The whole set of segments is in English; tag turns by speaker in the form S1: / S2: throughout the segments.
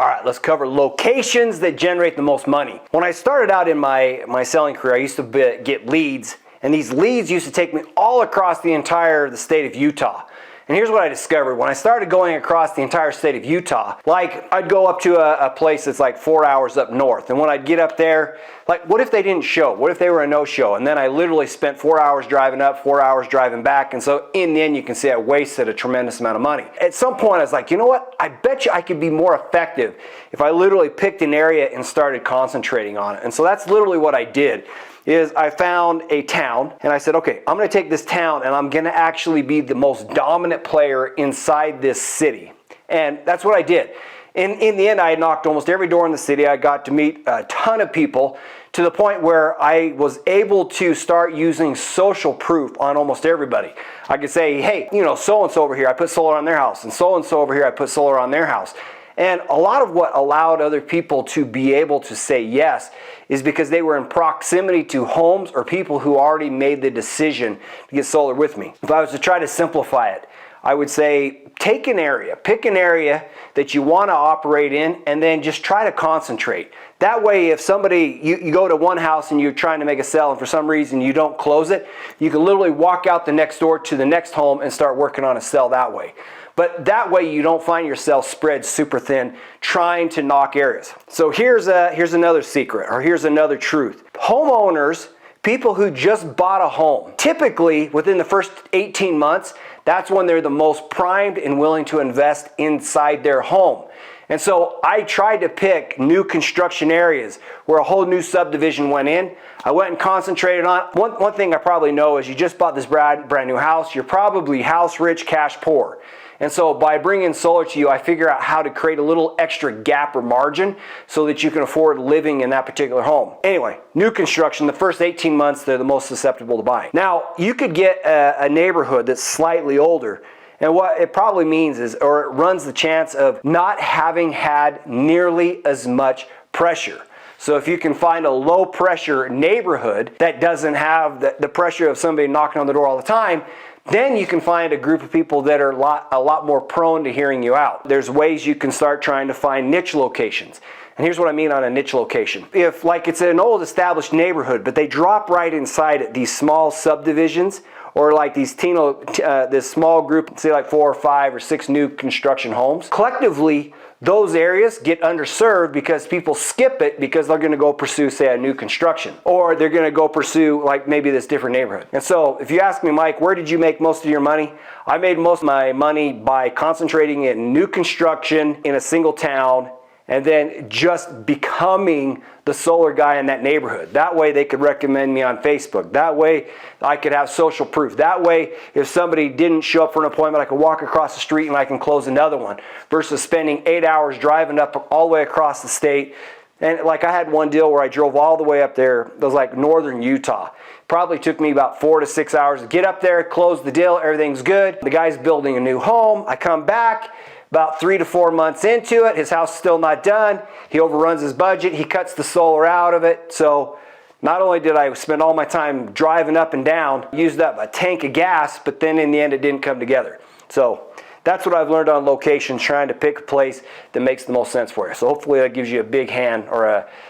S1: All right, let's cover locations that generate the most money. When I started out in my selling career, I used to get leads, and these leads used to take me all across the state of Utah. And here's what I discovered. When I started going across the entire state of Utah, like I'd go up to a place that's like 4 hours up north. And when I'd get up there, like what if they didn't show? What if they were a no-show? And then I literally spent 4 hours driving up, 4 hours driving back. And so in the end, you can see I wasted a tremendous amount of money. At some point, I was like, you know what? I bet you I could be more effective if I literally picked an area and started concentrating on it. And so that's literally what I did. Is I found a town and I said, okay, I'm going to take this town and I'm going to actually be the most dominant player inside this city. And that's what I did. In the end, I had knocked almost every door in the city. I got to meet a ton of people to the point where I was able to start using social proof on almost everybody. I could say, hey, you know, so-and-so over here, I put solar on their house, and so-and-so over here, I put solar on their house. And a lot of what allowed other people to be able to say yes is because they were in proximity to homes or people who already made the decision to get solar with me. If I was to try to simplify it, I would say take an area, pick an area that you want to operate in, and then just try to concentrate. That way, if somebody, you go to one house and you're trying to make a sale and for some reason you don't close it, you can literally walk out the next door to the next home and start working on a sale that way. But that way you don't find yourself spread super thin trying to knock areas. So here's another secret, or here's another truth. Homeowners, people who just bought a home, typically within the first 18 months, that's when they're the most primed and willing to invest inside their home. And so I tried to pick new construction areas where a whole new subdivision went in. I went and concentrated on it. One thing I probably know is you just bought this brand new house, you're probably house rich, cash poor. And so by bringing solar to you, I figure out how to create a little extra gap or margin so that you can afford living in that particular home. Anyway, new construction, the first 18 months, they're the most susceptible to buying. Now, you could get a neighborhood that's slightly older, and what it probably means is, or it runs the chance of not having had nearly as much pressure. So if you can find a low pressure neighborhood that doesn't have the pressure of somebody knocking on the door all the time, then you can find a group of people that are a lot more prone to hearing you out. There's ways you can start trying to find niche locations. And here's what I mean on a niche location. If like it's an old established neighborhood, but they drop right inside it, these small subdivisions, or like these this small group, say like 4 or 5 or 6 new construction homes, collectively, those areas get underserved because people skip it because they're going to go pursue, say, a new construction, or they're going to go pursue like maybe this different neighborhood. And so if you ask me, Mike, where did you make most of your money? I made most of my money by concentrating in new construction in a single town and then just becoming the solar guy in that neighborhood. That way they could recommend me on Facebook. That way I could have social proof. That way if somebody didn't show up for an appointment, I could walk across the street and I can close another one versus spending 8 hours driving up all the way across the state. And like I had one deal where I drove all the way up there. It was like northern Utah. Probably took me about 4 to 6 hours to get up there, close the deal, everything's good. The guy's building a new home. I come back. About 3 to 4 months into it, his house is still not done. He overruns his budget. He cuts the solar out of it. So not only did I spend all my time driving up and down, used up a tank of gas, but then in the end it didn't come together. So that's what I've learned on location, trying to pick a place that makes the most sense for you. So hopefully that gives you a big hand or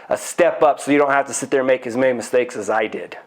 S1: a step up so you don't have to sit there and make as many mistakes as I did.